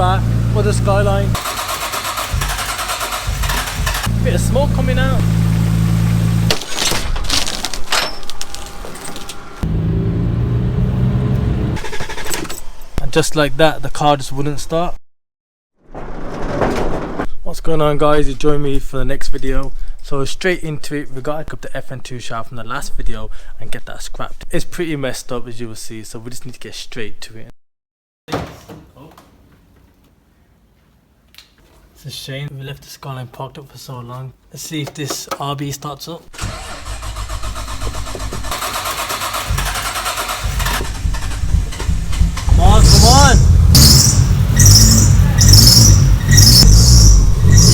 Sora or the Skyline. Bit of smoke coming out. And just like that, the car just wouldn't start. What's going on, guys? You join me for the next video. So straight into it, we got to pick up the FN2 shaft from the last video and get that scrapped. It's pretty messed up, as you will see, so we just need to get straight to it. It's a shame we left the Skyline parked up for so long. Let's see if this RB starts up. Come on, come on!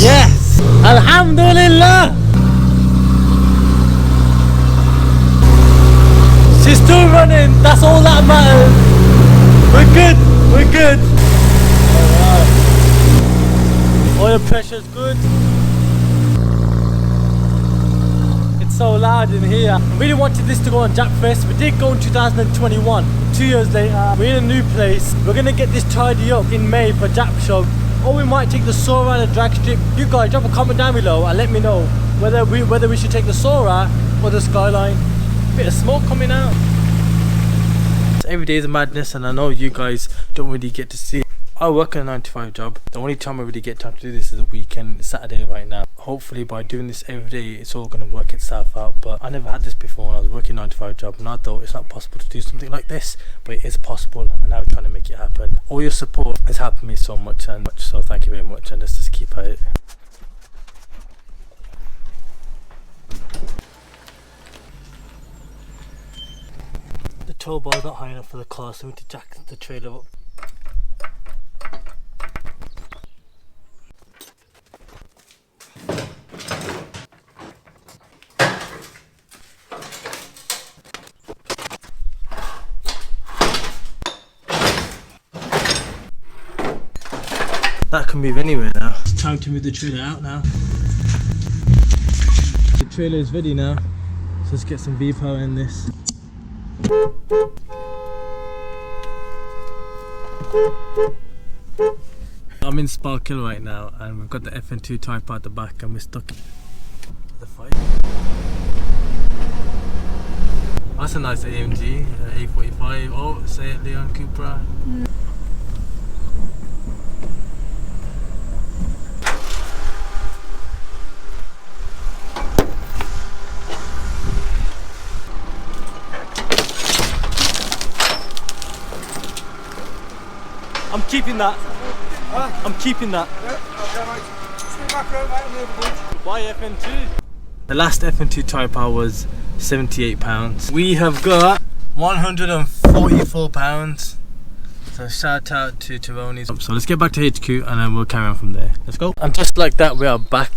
Yes! Alhamdulillah! She's still running, that's all that matters. We're good, we're good. Alright. Oil pressure's good. It's so loud in here. I really wanted this to go on Jap Fest. We did go in 2021. 2 years later, we're in a new place. We're gonna get this tidy up in May for Jap Show. Or we might take the Sora and the drag strip. You guys drop a comment down below and let me know whether we should take the Sora or the Skyline. Bit of smoke coming out. Every day is a madness, and I know you guys don't really get to see it. I work a 9 to 5 job. The only time I really get time to do this is the weekend. It's Saturday right now. Hopefully by doing this every day, it's all going to work itself out. But I never had this before when I was working a 9 to 5 job, and I thought it's not possible to do something like this, but it is possible, and I'm trying to make it happen. All your support has helped me so much, so thank you very much, and let's just keep at it. The tow bar is not high enough for the car, so we need to jack the trailer up. That can move anywhere now. It's time to move the trailer out now. The trailer is ready now, so let's get some V-power in this. I'm in Spark Hill right now, and we've got the FN2 type at the back, and we're stuck in the fight. That's a nice AMG, A45. Oh, say it, Leon Cupra. I'm keeping that. Huh? I'm keeping that. Yeah, okay, mate. Stay back road, mate, on the other bridge. Buy FN2. The last FN2 tyre power was £78. We have got £144. So shout out to Tyrone. So let's get back to HQ and then we'll carry on from there. Let's go. And just like that, we are back.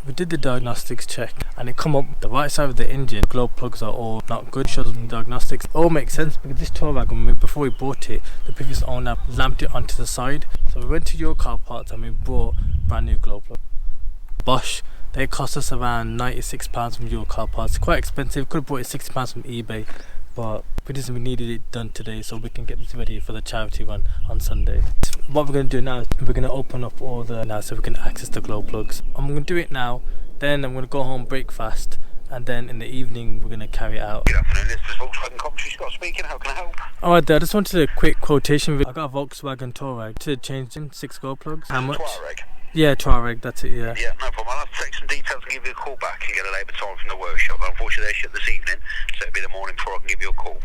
We did the diagnostics check and it come up the right side of the engine glow plugs are all not good. Shows them diagnostics. It all makes sense because this tow wagon, before we bought it, the previous owner lamped it onto the side. So we went to your car parts and we bought brand new glow plugs. Bosch, they cost us around £96 from your car parts. Quite expensive. Could have bought it £60 from eBay, but we needed it done today so we can get this ready for the charity run on Sunday. What we're going to do now is we're going to open up all the now so we can access the glow plugs. I'm going to do it now, then I'm going to go home, break fast, and then in the evening we're going to carry it out. Good afternoon, this is Volkswagen Coventry, Scott speaking, how can I help? Alright there, I just wanted a quick quotation video. I got a Volkswagen Touareg to change in 6 glow plugs. How much? Touareg? Yeah, Touareg, that's it, yeah. Yeah, no problem. I'll have to take some details and give you a call back and get a labour time from the workshop. Unfortunately, they're shut this evening, so it'll be the morning before I can give you a call.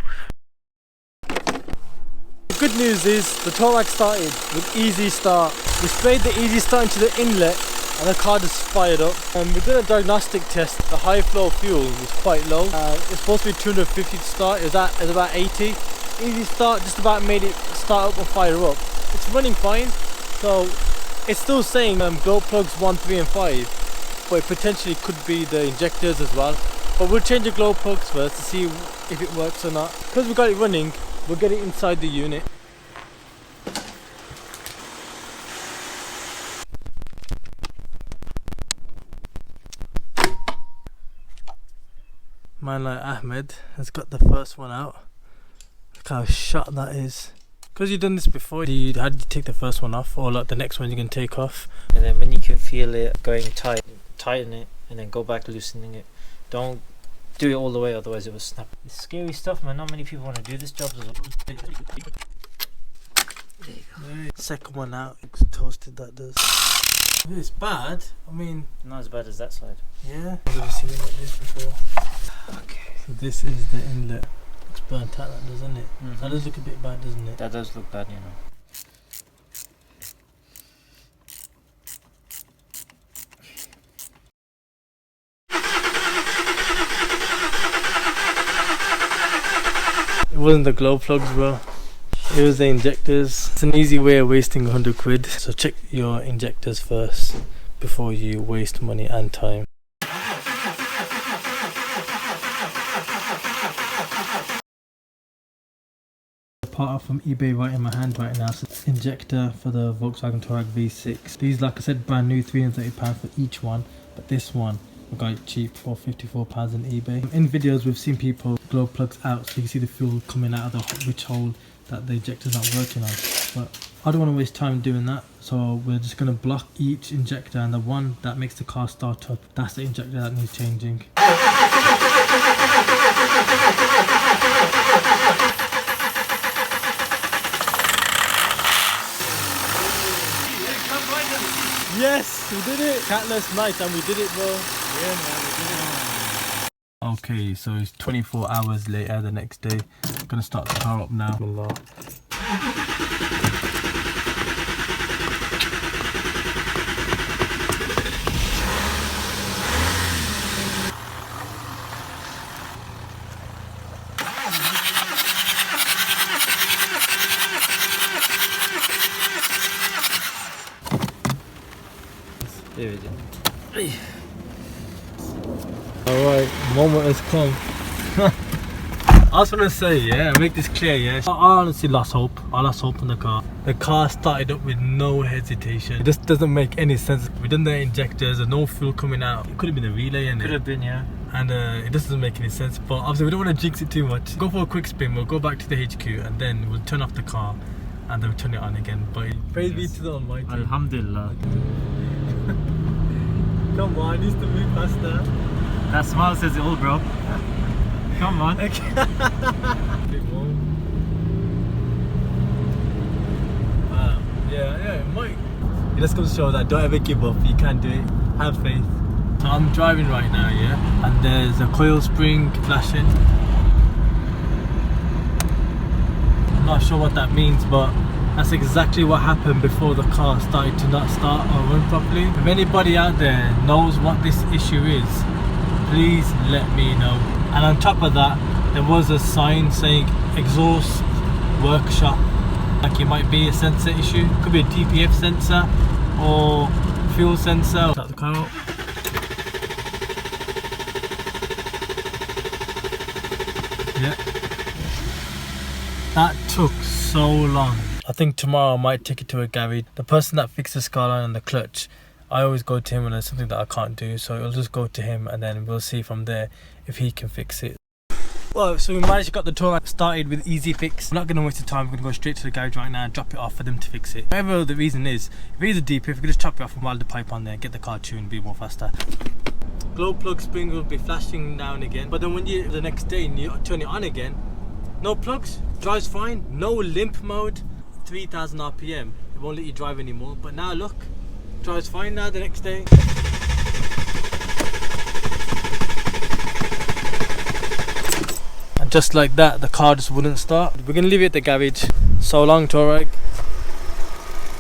The good news is the Touareg started with easy start. We sprayed the easy start into the inlet and the car just fired up. We did a diagnostic test. The high flow fuel was quite low. It's supposed to be 250 to start. It was about 80. Easy start just about made it start up and fire up. It's running fine. So it's still saying glow plugs 1, 3 and 5, but it potentially could be the injectors as well. But we'll change the glow plugs first to see if it works or not. Because we got it running, we'll get it inside the unit. Man like Ahmed has got the first one out. Look how shot that is. Because you've done this before, how did you take the first one off, or like the next one you can take off? And then when you can feel it going tight, tighten it, and then go back loosening it. Don't do it all the way, otherwise it will snap. It's scary stuff, man. Not many people want to do this job. Second one out, it's toasted, that does. If it's bad, I mean... Not as bad as that side. Yeah. I've never seen it like this before. Okay. So this is the inlet. It's burnt out, that does, doesn't it? Mm-hmm. That does look a bit bad, doesn't it? That does look bad, you know. It wasn't the glow plugs, bro. It was the injectors. It's an easy way of wasting 100 quid. So check your injectors first before you waste money and time. Part from eBay right in my hand right now. So injector for the Volkswagen Touareg V6. These, like I said, brand new, £330 for each one. But this one, I got it cheap for £54 on eBay. In videos, we've seen people glow plugs out, so you can see the fuel coming out of the which hole that the injector's not working on. But I don't want to waste time doing that, so we're just going to block each injector, and the one that makes the car start up, that's the injector that needs changing. Yes, we did it! Countless nights, and we did it, bro. Yeah, man, we did it. Okay, so it's 24 hours later, the next day. I'm gonna start the car up now. There we go. Alright, moment has come. I was gonna say, yeah, make this clear, yeah. I honestly lost hope. I lost hope in the car. The car started up with no hesitation. It just doesn't make any sense. We done the injectors, there's no fuel coming out. It could have been a relay, innit? Could have been, yeah. And it just doesn't make any sense. But obviously we don't want to jinx it too much. Go for a quick spin, we'll go back to the HQ and then we'll turn off the car and then we'll turn it on again. But praise be to the Almighty. Alhamdulillah. Come on, needs to move faster. That smile says it all, bro. Come on. Bit more. Yeah, it might. It just goes to show that don't ever give up. You can do it. Have faith. So I'm driving right now, yeah, and there's a coil spring flashing. I'm not sure what that means, but that's exactly what happened before the car started to not start or run properly. If anybody out there knows what this issue is, please let me know. And on top of that, there was a sign saying exhaust workshop. Like it might be a sensor issue. Could be a TPF sensor or fuel sensor. Start the car up. Yeah. That took so long. I think tomorrow I might take it to a garage. The person that fixes the Skyline and the clutch, I always go to him when there's something that I can't do, so it'll just go to him and then we'll see from there if he can fix it. Well, so we managed to get the Touareg started with easy fix. I'm not going to waste the time, we're going to go straight to the garage right now and drop it off for them to fix it. Whatever the reason is, if it is a DP, if we can just chop it off and weld the pipe on there, get the car tuned, be more faster. Glow plug spring will be flashing now and again, but then when you, the next day, and you turn it on again, no plugs, drives fine, no limp mode, 3000 RPM, it won't let you drive anymore, but now look, drives fine now the next day. And just like that, the car just wouldn't start. We're gonna leave it at the garage. So long, Touareg.